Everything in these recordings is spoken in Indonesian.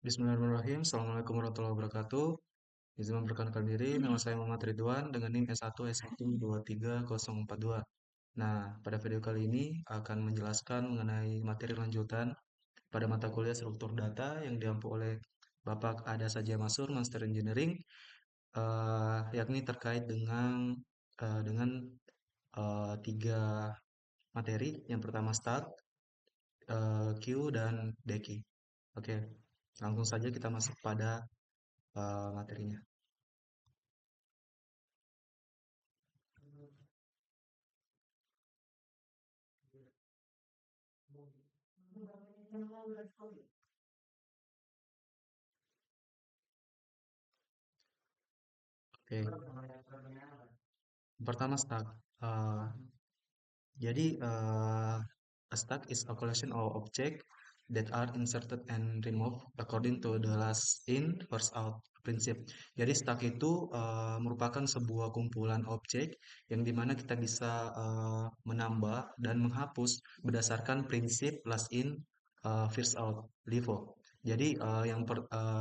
Bismillahirrahmanirrahim. Assalamualaikum warahmatullahi wabarakatuh. Izin memperkenalkan diri, nama saya Muhammad Ridwan dengan NIM S1S1230042. Nah, pada video kali ini akan menjelaskan mengenai materi lanjutan pada mata kuliah struktur data yang diampu oleh Bapak Ada Saja Masur, Master Engineering, yakni terkait dengan tiga materi. Yang pertama start, Q, dan Deki. Oke, langsung saja kita masuk pada materinya. Oke, pertama stack. Uh, jadi, a stack is a collection of objects that are inserted and removed according to the last in, first out prinsip. Jadi stack itu merupakan sebuah kumpulan objek yang dimana kita bisa menambah dan menghapus berdasarkan prinsip last in, first out, LIFO. Jadi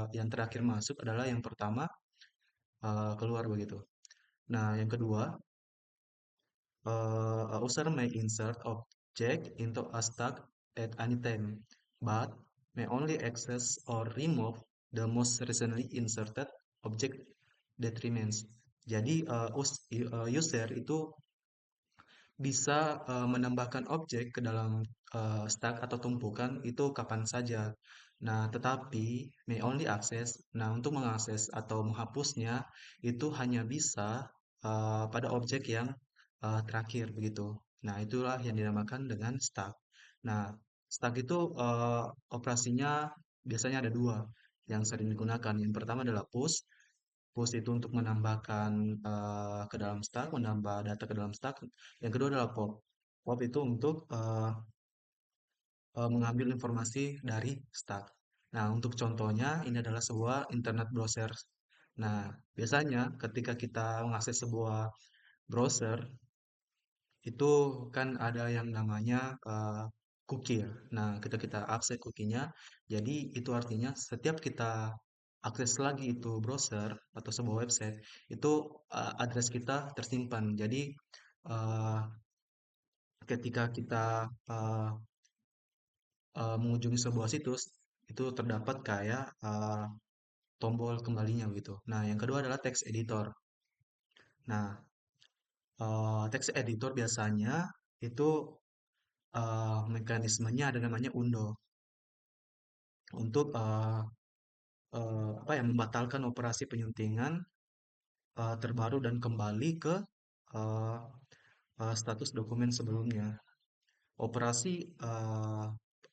yang terakhir masuk adalah yang pertama keluar begitu. Nah, yang kedua, a user may insert object into a stack at any time, but may only access or remove the most recently inserted object that remains. Jadi, user itu bisa menambahkan objek ke dalam stack atau tumpukan itu kapan saja. Nah, tetapi may only access. Nah, untuk mengakses atau menghapusnya itu hanya bisa pada objek yang terakhir begitu. Nah, itulah yang dinamakan dengan stack. Nah, stack itu operasinya biasanya ada dua yang sering digunakan. Yang pertama adalah push. Push itu untuk menambahkan ke dalam stack, menambah data ke dalam stack. Yang kedua adalah pop. Pop itu untuk mengambil informasi dari stack. Nah, untuk contohnya ini adalah sebuah internet browser. Nah, biasanya ketika kita mengakses sebuah browser, itu kan ada yang namanya cookie ya. Nah, ketika kita akses cookie-nya, jadi itu artinya setiap kita akses lagi itu browser atau sebuah website, itu address kita tersimpan. Jadi eh, ketika kita eh, mengunjungi sebuah situs, itu terdapat kayak tombol kembalinya gitu. Nah, yang kedua adalah text editor. Nah, text editor biasanya itu mekanismenya ada namanya undo untuk apa ya membatalkan operasi penyuntingan terbaru dan kembali ke eh, status dokumen sebelumnya. Operasi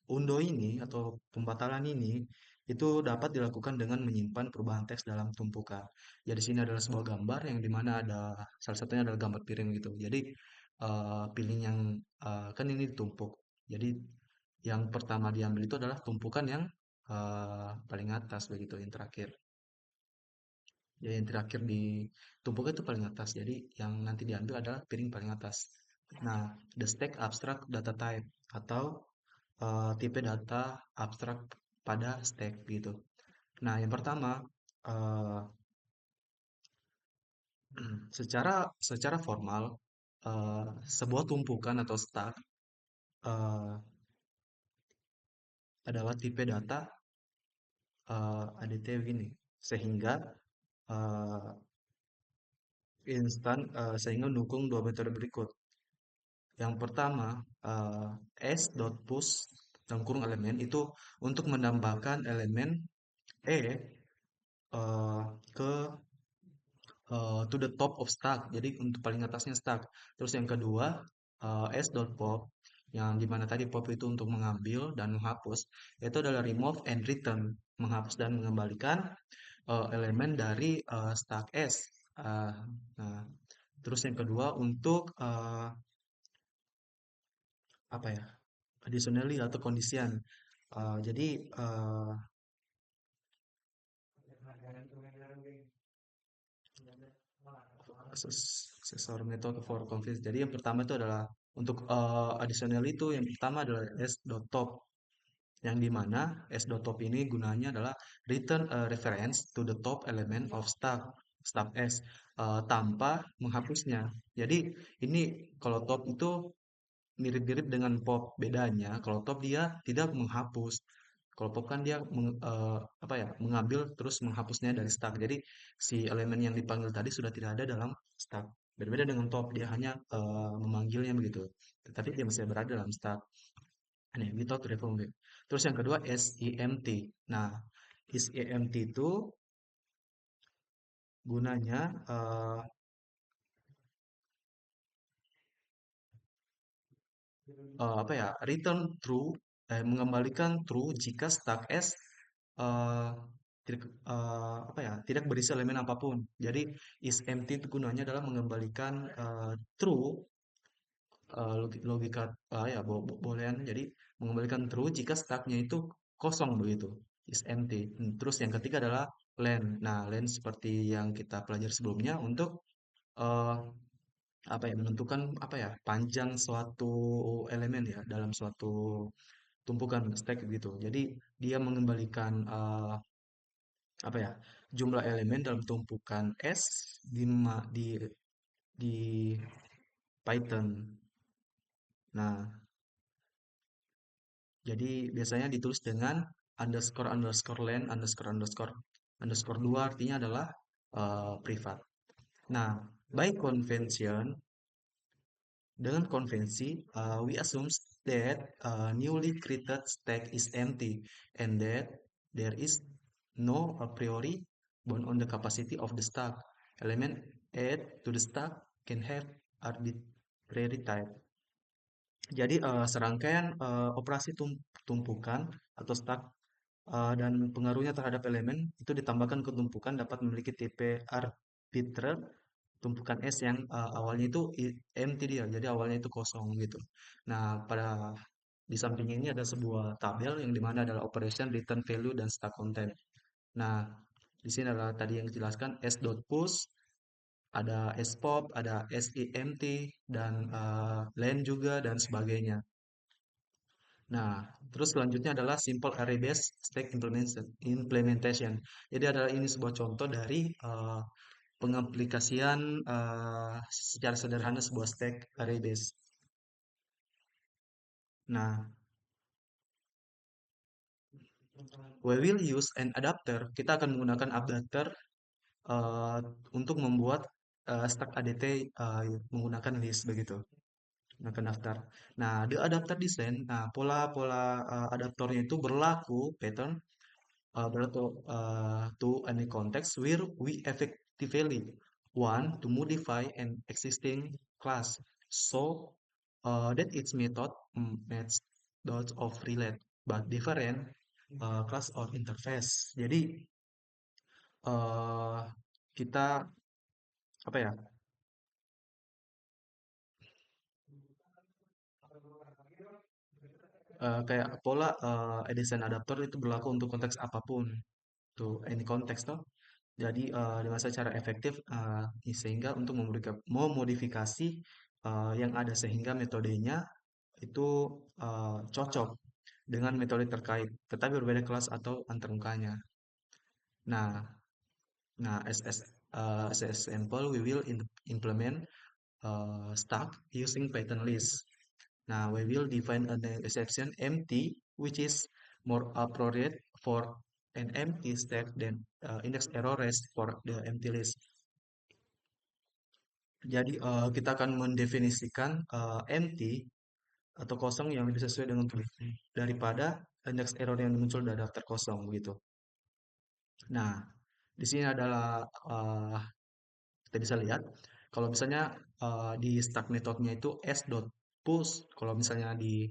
undo ini atau pembatalan ini itu dapat dilakukan dengan menyimpan perubahan teks dalam tumpukan. Jadi sini adalah sebuah gambar yang dimana ada salah satunya adalah gambar piring gitu. Jadi pilih yang kan ini ditumpuk. Jadi yang pertama diambil itu adalah tumpukan yang paling atas begitu, yang terakhir. Ya, yang terakhir di tumpukan itu paling atas. Jadi yang nanti diambil adalah piring paling atas. Nah, the stack abstract data type atau tipe data abstrak pada stack gitu. Nah, yang pertama, eh, secara formal, sebuah tumpukan atau stack eh, adalah tipe data ADT begini, sehingga eh, sehingga mendukung dua metode berikut. Yang pertama, s.push dalam kurung elemen itu untuk menambahkan elemen e ke to the top of stack. Jadi untuk paling atasnya stack. Terus yang kedua, s.pop yang dimana tadi pop itu untuk mengambil dan menghapus, itu adalah remove and return, menghapus dan mengembalikan elemen dari stack S. Uh, nah, terus yang kedua untuk apa ya? Additionally atau kondisian. Jadi accessor method for config. Jadi yang pertama itu adalah untuk additional itu yang pertama adalah s.top. yang dimana s.top ini gunanya adalah return a reference to the top element of stack S tanpa menghapusnya. Jadi ini kalau top itu mirip-mirip dengan pop, bedanya kalau top dia tidak menghapus. Kalau pop kan dia apa ya, mengambil terus menghapusnya dari stack. Jadi si elemen yang dipanggil tadi sudah tidak ada dalam stack. Berbeda dengan top, dia hanya memanggilnya begitu. Tetapi dia masih berada dalam stack. Ini without reform. Terus yang kedua SEMT. Nah, SEMT itu gunanya apa ya? Return true, mengembalikan true jika stack S eh, tidak apa ya? Tidak berisi elemen apapun. Jadi isEmpty itu gunanya adalah mengembalikan true logika ya boolean. Jadi mengembalikan true jika stacknya itu kosong begitu. Is empty. Terus yang ketiga adalah len. Nah, len seperti yang kita pelajari sebelumnya untuk eh, apa ya, menentukan apa ya, panjang suatu elemen ya dalam suatu tumpukan stack gitu. Jadi dia mengembalikan apa ya, jumlah elemen dalam tumpukan S di Python. Nah, jadi biasanya ditulis dengan underscore underscore len underscore underscore underscore dua, artinya adalah privat. Nah, by convention, dengan konvensi, we assume that newly created stack is empty and that there is no a priori bound on the capacity of the stack. Element add to the stack can have arbitrary type. Jadi serangkaian operasi tumpukan atau stack dan pengaruhnya terhadap elemen itu ditambahkan ke tumpukan dapat memiliki tipe arbiter tumpukan S yang awalnya itu empty dia, jadi awalnya itu kosong gitu. Nah, di samping ini ada sebuah tabel yang dimana adalah operation return value dan stack content. Nah, di sini adalah tadi yang dijelaskan s.push, ada spop, ada semt, dan len juga dan sebagainya. Nah, terus selanjutnya adalah simple array based stack implementation. Jadi adalah ini sebuah contoh dari pengaplikasian secara sederhana sebuah stack array base. Nah, we will use an adapter. Kita akan menggunakan adapter uh, untuk membuat stack ADT menggunakan list begitu. Menggunakan daftar. Nah, di adapter design, nah pola-pola adaptornya itu berlaku pattern berlaku to any context where we effectively want to modify an existing class so that its method match those of relate but different class or interface. Jadi eh, kita apa ya, kayak pola edition adapter itu berlaku untuk konteks apapun, to any konteks toh. Jadi dengan secara efektif sehingga untuk memodifikasi yang ada sehingga metodenya itu cocok dengan metode terkait, tetapi berbeda kelas atau antarmukanya. Nah, nah as a example, we will implement stack using Python list. Now we will define an exception empty, which is more appropriate for an empty stack than index error rest for the empty list. Jadi kita akan mendefinisikan empty atau kosong yang lebih sesuai dengan tulisan daripada index error yang muncul dari daftar kosong gitu. Nah, di sini adalah kita bisa lihat kalau misalnya di stack metodenya itu s.push, kalau misalnya di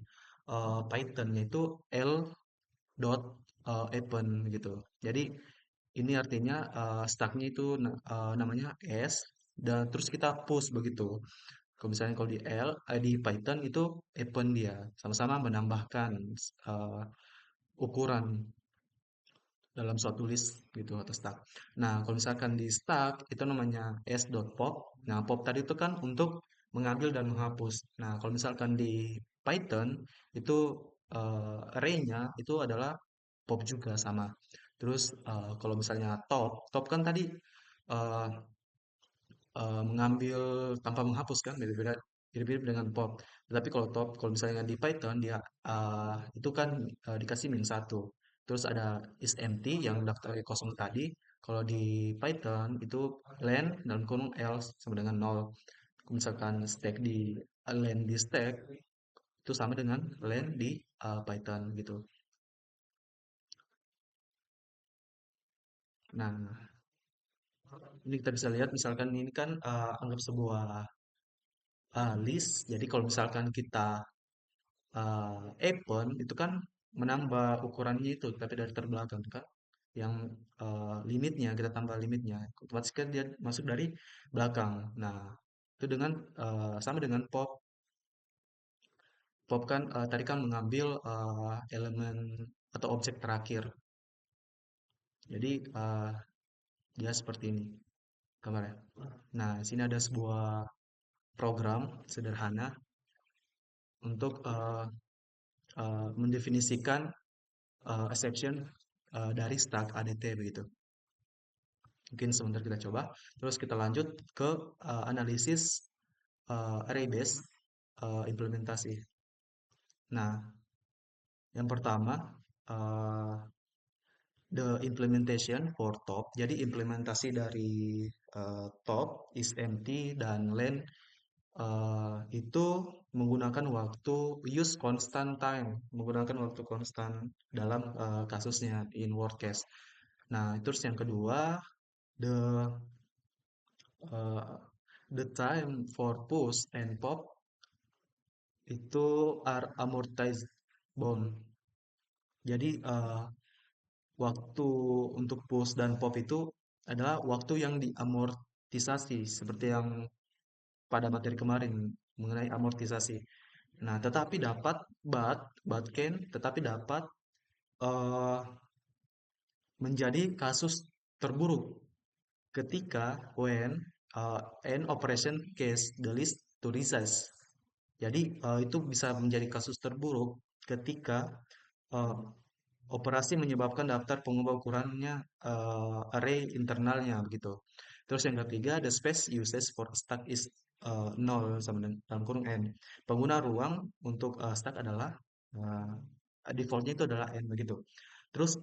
Pythonnya itu l.open gitu. Jadi ini artinya stacknya itu namanya s dan terus kita push begitu. Kalau misalnya kalau di Python itu open dia sama-sama menambahkan uh, ukuran dalam suatu list gitu atau stack. Nah, kalau misalkan di stack itu namanya s.pop. Nah, pop tadi itu kan untuk mengambil dan menghapus. Nah, kalau misalkan di Python itu array-nya itu adalah pop juga sama. Terus kalau misalnya top kan tadi eh, mengambil tanpa menghapus kan beda-beda mirip-mirip dengan pop. Tetapi kalau top, kalau misalnya di Python dia itu kan dikasih min satu. Terus ada is empty yang daftarnya kosong tadi. Kalau di Python itu len dan kurung else sama dengan nol. Misalkan stack di len di stack itu sama dengan len di Python gitu. Nah, ini kita bisa lihat misalkan ini kan anggap sebuah list. Jadi kalau misalkan kita Appen itu kan menambah ukurannya itu, tapi dari terbelakang kan, yang limitnya kita tambah limitnya, otomatis kan dia masuk dari belakang. Nah, itu dengan sama dengan pop. Pop kan tadi kan mengambil elemen atau objek terakhir. Jadi dia seperti ini gambarnya. Nah, di sini ada sebuah program sederhana untuk mendefinisikan exception dari stack ADT begitu. Mungkin sebentar kita coba. Terus kita lanjut ke analisis array base implementasi. Nah, yang pertama uh, the implementation for top. Jadi implementasi dari top is empty dan len itu menggunakan waktu use constant time, menggunakan waktu konstan dalam kasusnya in word case. Nah, terus yang kedua the uh, the time for push and pop itu are amortized bound. Jadi waktu untuk push dan pop itu adalah waktu yang diamortisasi seperti yang pada materi kemarin mengenai amortisasi. Nah, tetapi dapat but can tetapi dapat eh, menjadi kasus terburuk ketika when an operation case the list to resize. Jadi itu bisa menjadi kasus terburuk ketika eh, operasi menyebabkan daftar pengubah ukurannya array internalnya begitu. Terus yang ketiga, the space usage for stack is nol sama dengan dalam kurung n. Pengguna ruang untuk stack adalah uh, defaultnya itu adalah n begitu. Terus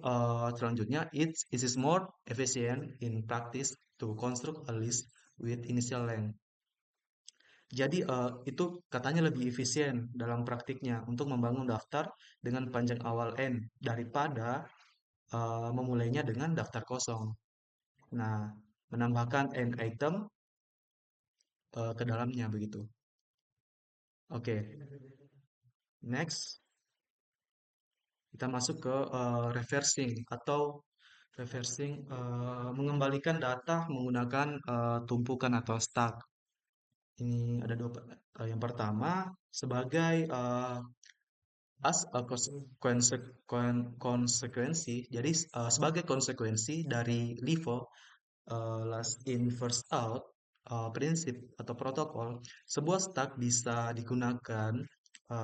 selanjutnya, it is more efficient in practice to construct a list with initial length. Jadi itu katanya lebih efisien dalam praktiknya untuk membangun daftar dengan panjang awal n daripada memulainya dengan daftar kosong. Nah, menambahkan n item ke dalamnya begitu. Oke, next kita masuk ke reversing atau mengembalikan data menggunakan tumpukan atau stack. Ini ada dua. Yang pertama sebagai as a konsekuensi. Jadi sebagai konsekuensi dari LIFO last in first out prinsip atau protokol, sebuah stack bisa digunakan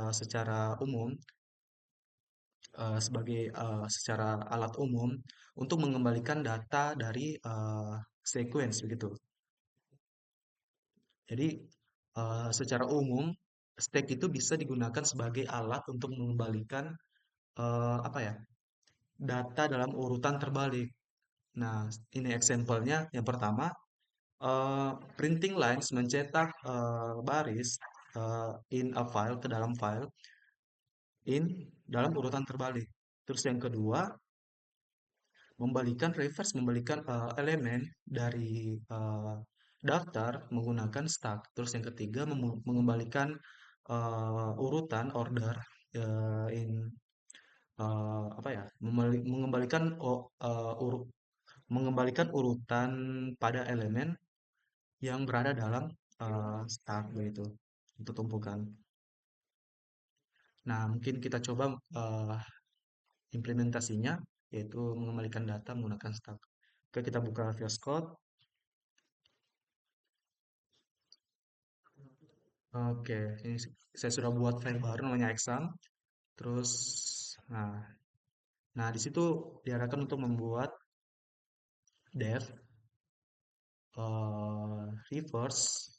secara umum sebagai secara alat umum untuk mengembalikan data dari sequence begitu. Jadi secara umum stack itu bisa digunakan sebagai alat untuk mengembalikan apa ya data dalam urutan terbalik. Nah, ini example-nya. Yang pertama, printing lines mencetak baris in a file ke dalam file in dalam urutan terbalik. Terus yang kedua, membalikan elemen dari daftar menggunakan stack. Terus yang ketiga, mengembalikan urutan order in apa ya? Mengembalikan urutan pada elemen yang berada dalam stack begitu untuk tumpukan. Nah, mungkin kita coba eh, implementasinya yaitu mengembalikan data menggunakan stack. Oke, kita buka VS Code. Oke, ini saya sudah buat file baru namanya exam. Terus, nah, nah di situ diarahkan untuk membuat def reverse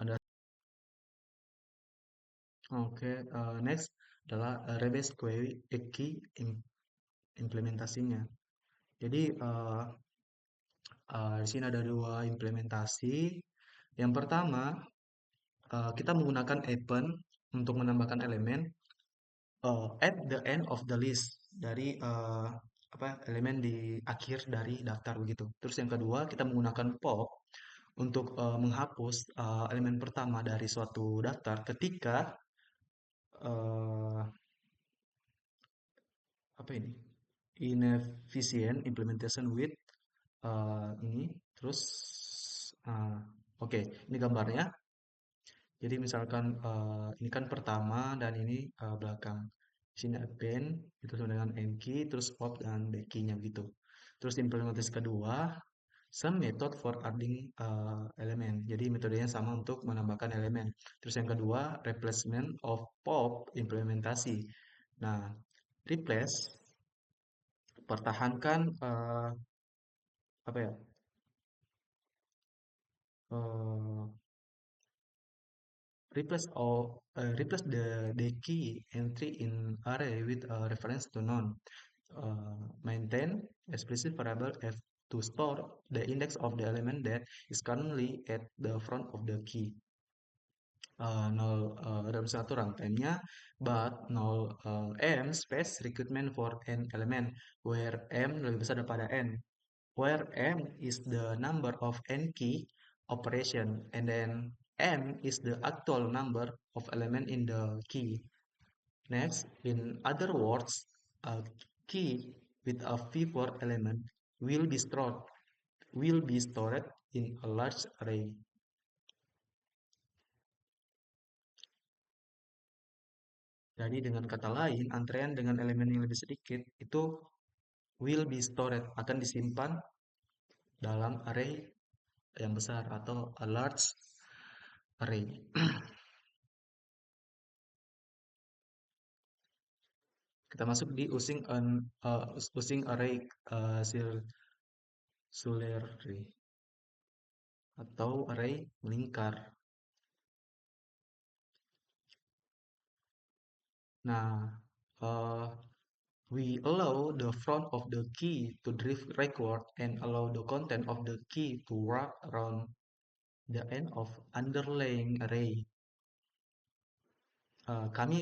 ada. Oke, next adalah Rebase Query key implementasinya. Jadi di sini ada dua implementasi. Yang pertama, kita menggunakan append untuk menambahkan elemen at the end of the list dari apa elemen di akhir dari daftar begitu. Terus yang kedua, kita menggunakan pop untuk menghapus elemen pertama dari suatu daftar ketika eh, apa ini inefficient implementation with ini terus oke, ini gambarnya. Jadi misalkan ini kan pertama dan ini belakang. Di sini append itu sama dengan end key, terus pop dan back key-nya gitu. Terus implementasi kedua, some method for adding element. Jadi metodenya sama untuk menambahkan elemen. Terus yang kedua, replacement of pop implementasi. Nah, replace pertahankan apa ya? eh, replace the key entry in array with a reference to none. Maintain explicit variable f to store the index of the element that is currently at the front of the key. Null dalam satu runtime-nya, but null m space recruitment for n element where m lebih besar daripada n, where m is the number of n key operation and then m is the actual number of element in the key. Next, in other words, a key with a pivot element will be stored in a large array. Jadi dengan kata lain, antrean dengan elemen yang lebih sedikit itu will be stored, akan disimpan dalam array yang besar atau a large array. Kita masuk di using array circularly atau array melingkar. Nah, uh, we allow the front of the key to drift record and allow the content of the key to wrap around the end of underlying array. Jadi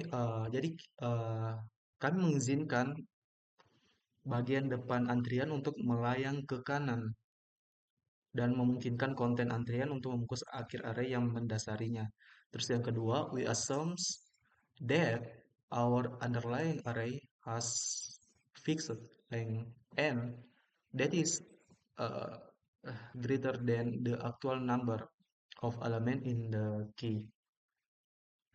uh, kami mengizinkan bagian depan antrian untuk melayang ke kanan dan memungkinkan konten antrian untuk membungkus akhir array yang mendasarinya. Terus yang kedua, we assumes that our underlying array has fixed length n that is uh, greater than the actual number of element in the key.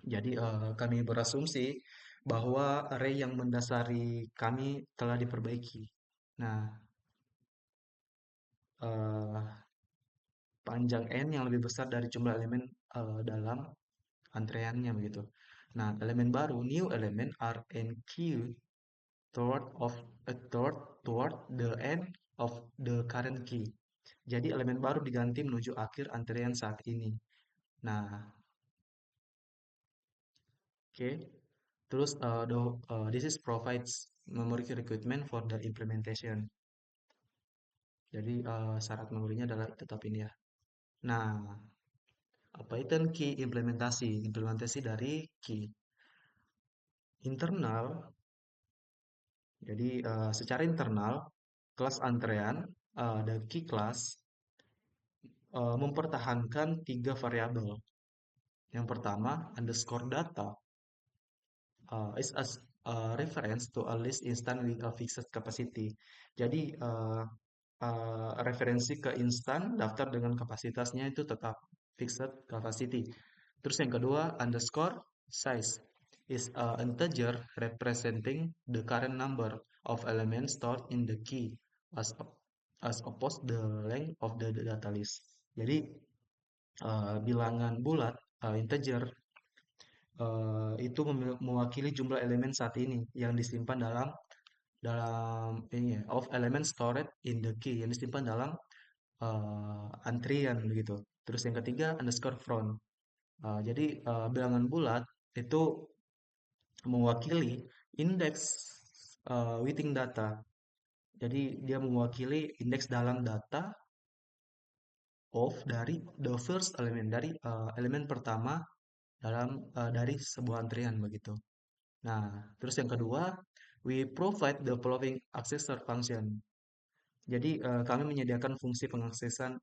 Jadi kami berasumsi bahwa array yang mendasari kami telah diperbaiki. Nah, eh, panjang n yang lebih besar dari jumlah elemen dalam antreannya begitu. Nah, elemen baru, new element are enqueued toward the end of the current key. Jadi elemen baru diganti menuju akhir antrean saat ini. Nah, oke. Terus this is provides memory recruitment for the implementation. Jadi syarat memorinya adalah tetap ini ya. Nah, apa itu key implementasi? Implementasi dari key internal. Jadi secara internal kelas antrean dan key class mempertahankan tiga variabel. Yang pertama underscore data is a reference to a list instant with a fixed capacity. Jadi referensi ke instan daftar dengan kapasitasnya itu tetap fixed capacity. Terus yang kedua underscore size is a integer representing the current number of elements stored in the key as opposed the length of the data list. Jadi bilangan bulat integer itu mewakili jumlah elemen saat ini yang disimpan dalam dalam ini ya, of element stored in the key yang disimpan dalam antrian begitu. Terus yang ketiga underscore front. Jadi bilangan bulat itu mewakili indeks within data. Jadi dia mewakili indeks dalam data of dari the first element dari elemen pertama dalam dari sebuah antrian begitu. Nah, terus yang kedua, we provide the following accessor function. Jadi kami menyediakan fungsi pengaksesan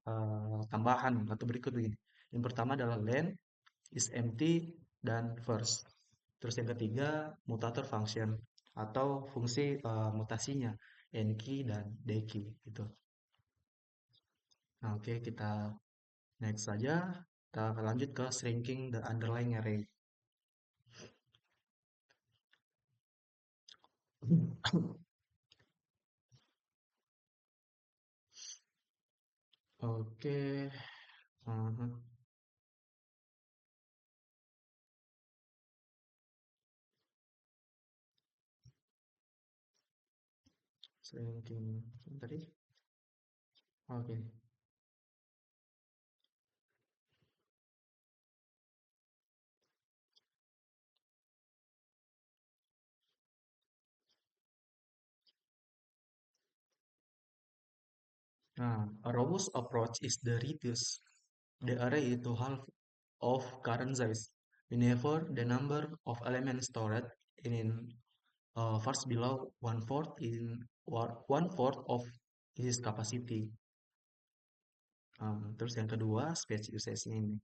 tambahan atau berikut begini. Yang pertama adalah len, is empty, dan first. Terus yang ketiga, mutator function atau fungsi mutasinya, enkey dan dekey gitu. Nah, oke, kita next saja. Kita lanjut ke shrinking the underlying array. Oke, aha, shrinking tadi. Oke. Nah, a robust approach is the reduce the array to half of current size whenever the number of elements stored in first below one fourth of its capacity. Terus yang kedua space usage-nya ini.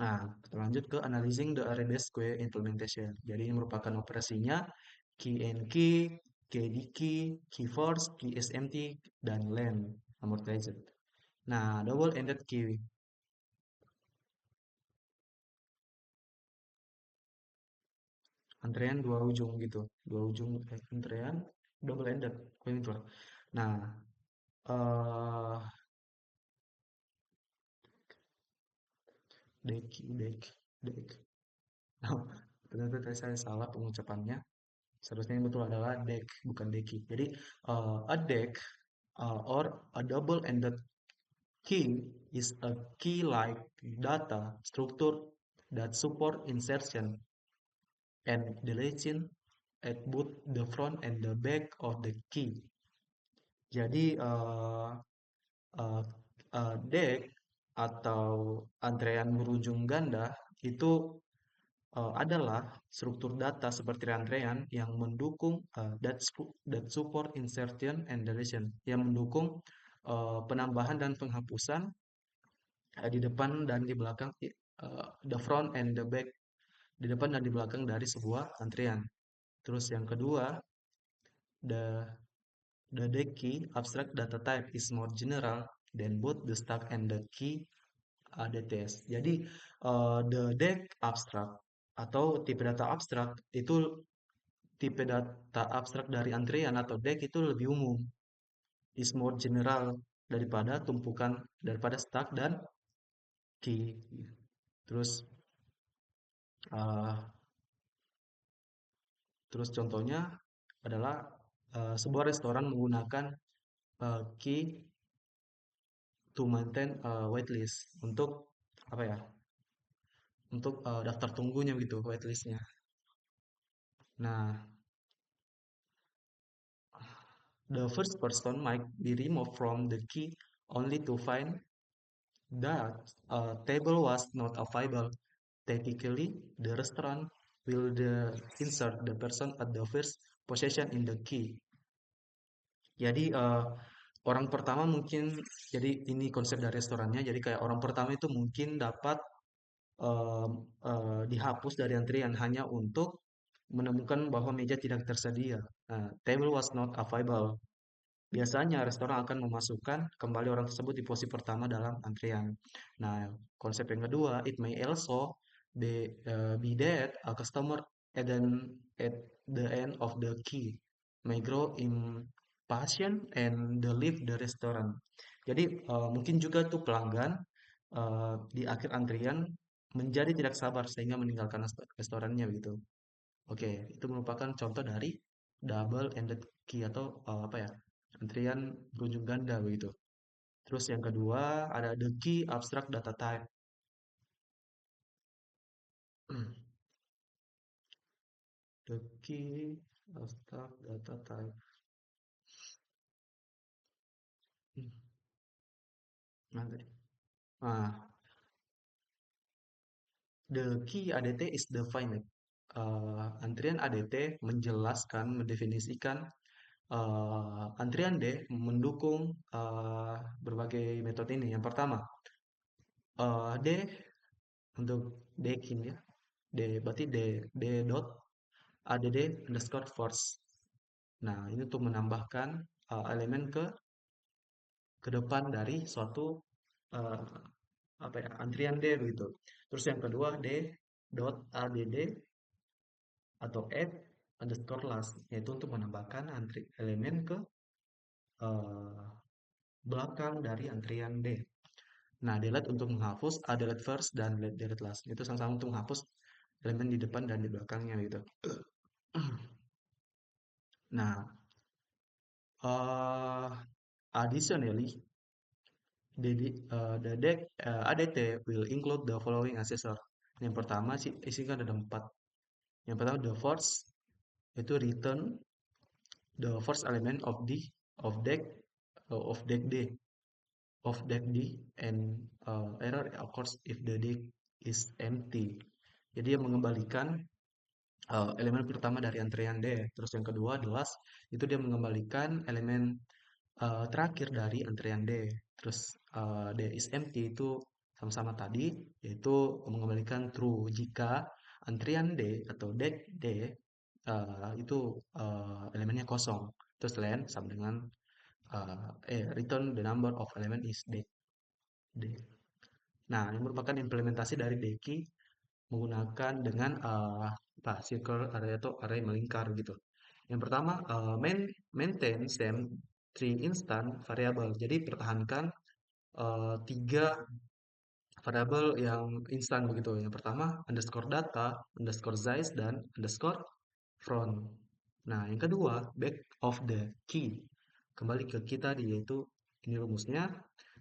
Nah, kita lanjut ke analyzing the array-based query implementation. Jadi ini merupakan operasinya key and key, kd key, key force, key smt, dan len amortized. Nah, double-ended key. Antrean dua ujung gitu. Dua ujung antrean double-ended. Nah, eh deck, deck. Oh, ternyata tadi saya salah pengucapannya. Seharusnya yang betul adalah deck, bukan deki. Jadi, a deck or a double-ended key is a key-like data structure that support insertion and deletion at both the front and the back of the key. Jadi, uh, deck atau antrean berujung ganda itu adalah struktur data seperti rantaian yang mendukung that support insertion and deletion yang mendukung penambahan dan penghapusan di depan dan di belakang the front and the back di depan dan di belakang dari sebuah antrian. Terus yang kedua, the the key abstract data type is more general than both the stack and the key DTS. Jadi the deck abstract atau tipe data abstrak itu tipe data abstrak dari antrian atau deck itu lebih umum, is more general daripada stack dan key. Terus uh, terus contohnya adalah sebuah restoran menggunakan key to maintain waitlist untuk apa ya? Untuk daftar tunggunya gitu, waitlistnya. Nah, the first person might be removed from the key only to find that a table was not available. Typically, the restaurant will insert the person at the first position in the key. Jadi orang pertama mungkin, jadi ini konsep dari restorannya. Jadi kayak orang pertama itu mungkin dapat dihapus dari antrian hanya untuk menemukan bahwa meja tidak tersedia. Table was not available. Biasanya restoran akan memasukkan kembali orang tersebut di posisi pertama dalam antrian. Nah, konsep yang kedua, it may also be that a customer at the end of the key may grow impatient and leave the restaurant. Jadi mungkin juga tuh pelanggan di akhir antrian menjadi tidak sabar sehingga meninggalkan restorannya begitu. Oke, itu merupakan contoh dari double-ended key atau apa ya, antrian berujung ganda begitu. Terus yang kedua ada the key abstract data type. The key abstract data type. Hmm, Mana tadi? Ah, the key ADT is defined. Antrian ADT menjelaskan, mendefinisikan antrian D mendukung berbagai metode ini. Yang pertama, D untuk decking ya. D berarti D dot add underscore force. Nah, ini untuk menambahkan elemen ke depan dari suatu eh, apa ya, antrian D begitu. Terus yang kedua D dot add atau add underscore last, yaitu untuk menambahkan elemen ke eh, belakang dari antrian D. Nah, delete untuk menghapus, delete first dan delete last. Itu sama-sama untuk menghapus elemen di depan dan di belakangnya gitu. Nah, additionally, the deck ADT will include the following accessor. Yang pertama sih isinya ada empat. Yang pertama the first itu return the first element of deck of deck D and error occurs if the deck is empty. Jadi dia mengembalikan elemen pertama dari antrian D. Terus yang kedua adalah itu dia mengembalikan elemen terakhir dari antrian D. Terus D is empty itu sama-sama tadi, yaitu mengembalikan true jika antrian D atau deck D itu elemennya kosong. Terus len sama dengan return the number of element is deck D. Nah, ini merupakan implementasi dari Deki menggunakan dengan circle array atau array melingkar gitu. Yang pertama, maintain same three instant variable. Jadi pertahankan tiga variabel yang instan begitu. Yang pertama underscore data, underscore size dan underscore front. Nah, yang kedua back of the key. Kembali ke kita yaitu ini rumusnya.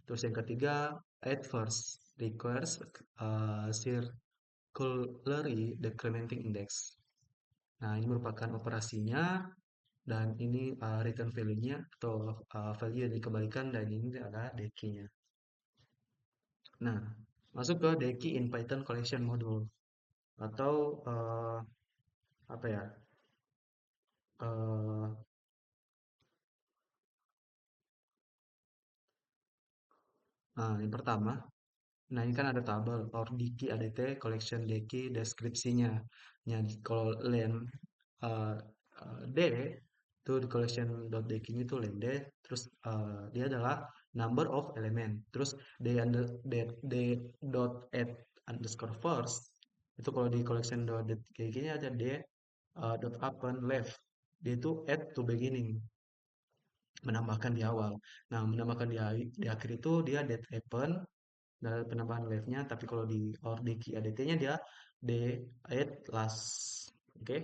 Terus yang ketiga add first requires circularly decrementing index. Nah, ini merupakan operasinya dan ini return value-nya atau value yang dikembalikan dan ini adalah deki-nya. Nah, masuk ke deki in Python collection module atau apa ya? eh, yang pertama, nah ini kan ada tabel or deki ADT collection deki deskripsinya. Nah, kalau len eh, D itu di collection.deki-nya itu len D, terus dia adalah number of element. Terus d dot add underscore first itu kalau di collection.deki-nya ada d dot append left. Dia itu add to beginning, menambahkan di awal. Nah, menambahkan di akhir itu dia date happen dari penambahan left-nya, tapi kalau di or di key ADT-nya dia D add last. Oke. Okay?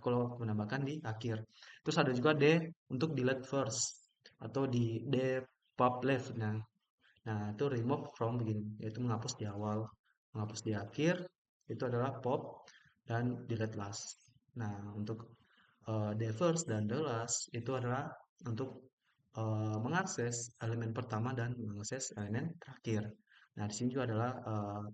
Kalau menambahkan di akhir. Terus ada juga D untuk delete first atau di D pop left. Nah, itu remove from begini, yaitu menghapus di awal, menghapus di akhir itu adalah pop dan delete last. Nah, untuk the first dan the last itu adalah untuk mengakses elemen pertama dan mengakses elemen terakhir. Nah, di sini juga adalah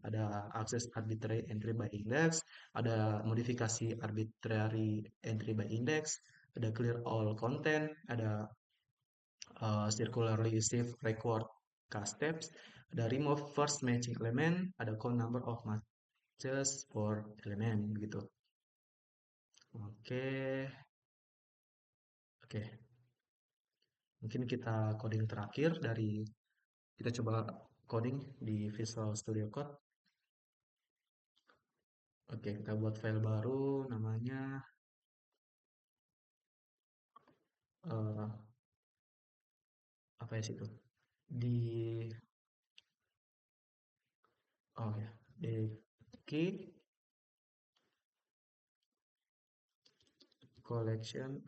ada akses arbitrary entry by index, ada modifikasi arbitrary entry by index, ada clear all content, ada circularly shift record cast steps, ada remove first matching element, ada count number of matches for element gitu. Oke, oke. Mungkin kita coding terakhir dari kita coba coding di Visual Studio Code. Oke, kita buat file baru namanya eh, apa ya situ? Di Oh ya, di key collection.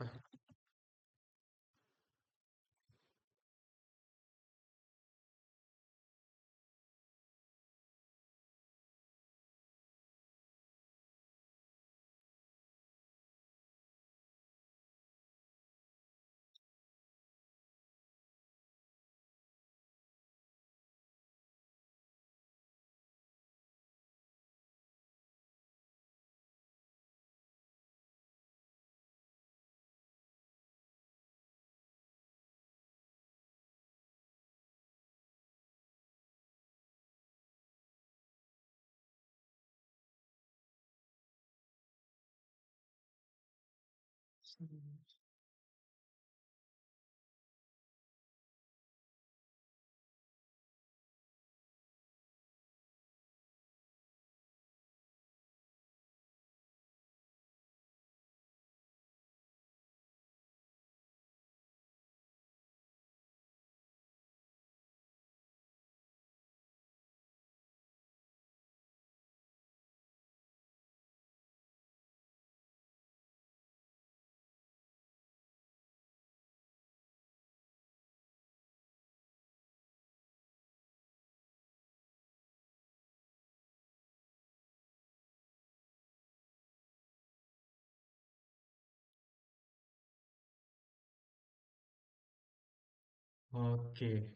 Oke,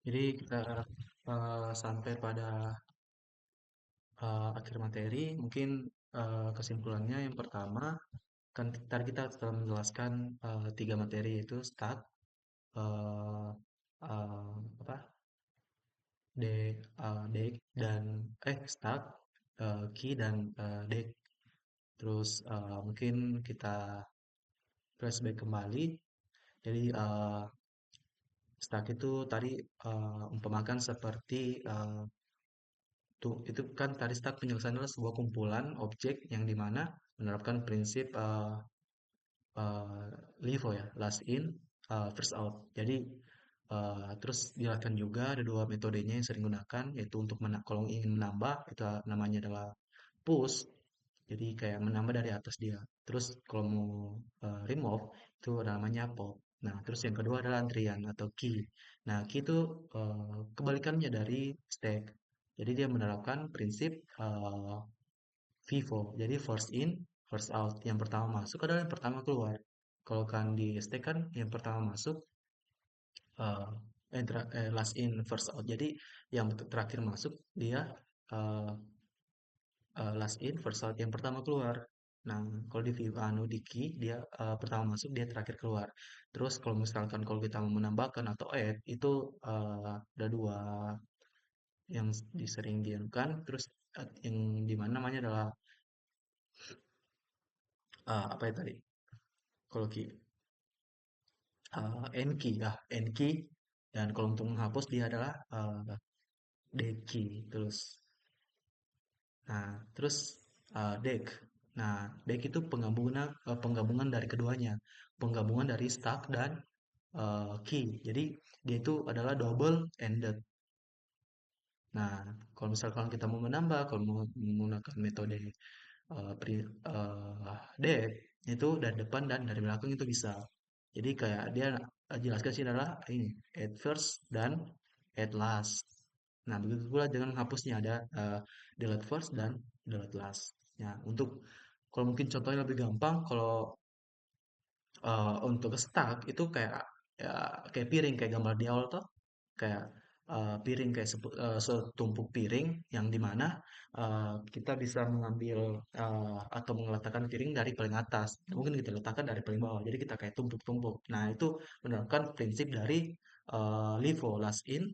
jadi kita sampai pada akhir materi. Mungkin kesimpulannya yang pertama, kan tadi kita telah menjelaskan tiga materi yaitu start, eh, eh, apa, deck dan start, key dan deck. Terus mungkin kita flashback kembali. Jadi start itu tadi umpamakan seperti tuh itu kan tadi start penyelesaian adalah sebuah kumpulan objek yang dimana menerapkan prinsip eh, LIFO ya, last in, first out. Jadi terus dijelaskan juga ada dua metodenya yang sering gunakan, yaitu untuk kalau ingin menambah itu namanya adalah push, jadi kayak menambah dari atas dia. Terus kalau mau remove itu ada namanya pop. Nah, terus yang kedua adalah antrian atau key. Nah, key itu kebalikannya dari stack. Jadi dia menerapkan prinsip FIFO. Jadi first in, first out. Yang pertama masuk adalah yang pertama keluar. Kalau kan di stack kan yang pertama masuk eh, last in, first out. Jadi yang terakhir masuk dia eh, last in first out, yang pertama keluar. Nah, kalau di view anu di key dia pertama masuk dia terakhir keluar. Terus kalau misalkan kalau kita mau menambahkan atau add itu ada dua yang disering dianukan. Terus yang dimana namanya adalah apa ya tadi, kalau key n key ya, n key. Dan kalau untuk menghapus dia adalah D key. Terus deck. Nah, deck itu penggabungan dari keduanya, penggabungan dari stack dan key. Jadi dia itu adalah double ended. Nah, kalau misalkan kita mau menambah, kalau mau menggunakan metode deck itu dari depan dan dari belakang itu bisa. Jadi kayak dia jelaskan sih adalah ini at first dan at last. Nah, begitu pula dengan hapusnya ada delete first dan delete last. Ya, untuk kalau mungkin contohnya lebih gampang, kalau untuk stuck itu kayak ya, kayak piring kayak gambar di awal tuh, kayak piring kayak setumpuk piring yang dimana kita bisa mengambil atau meletakkan piring dari paling atas, mungkin kita letakkan dari paling bawah, jadi kita kayak tumpuk-tumpuk. Nah, itu menerapkan prinsip dari LIFO, last in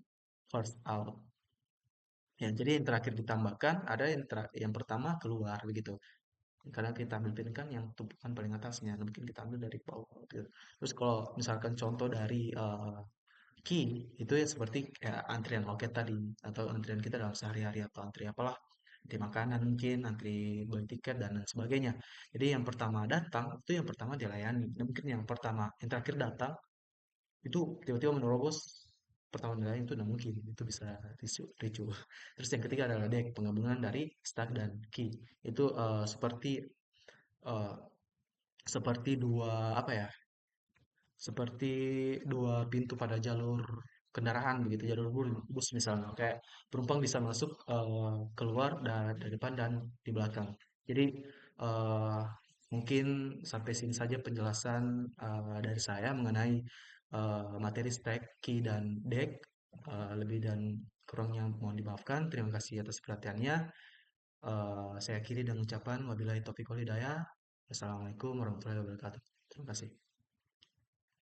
first out. Ya, jadi yang terakhir ditambahkan ada yang pertama keluar begitu. Karena kita ambil piring kan yang tumpukan paling atasnya, nah, mungkin kita ambil dari bawah gitu. Terus kalau misalkan contoh dari key itu ya seperti kayak antrian loket tadi, atau antrian kita dalam sehari-hari, atau antri apalah, antri makanan mungkin, antri beli tiket dan lain sebagainya. Jadi yang pertama datang itu yang pertama dilayani. Nah, mungkin yang pertama yang terakhir datang itu tiba-tiba menerobos pertama nilai itu tidak mungkin, itu bisa ricu. Terus yang ketiga adalah deck, penggabungan dari stack dan key. Itu eh, seperti dua apa ya? Seperti dua pintu pada jalur kendaraan begitu, jalur bus misalnya. Kayak penumpang bisa masuk, keluar dari depan dan di belakang. Jadi eh, mungkin sampai sini saja penjelasan dari saya mengenai materi stack, key, dan deck. Lebih dan kurangnya mohon dimaafkan. Terima kasih atas perhatiannya. Saya akhiri dengan ucapan wabillahi taufiq wal hidayah. Assalamualaikum warahmatullahi wabarakatuh. Terima kasih.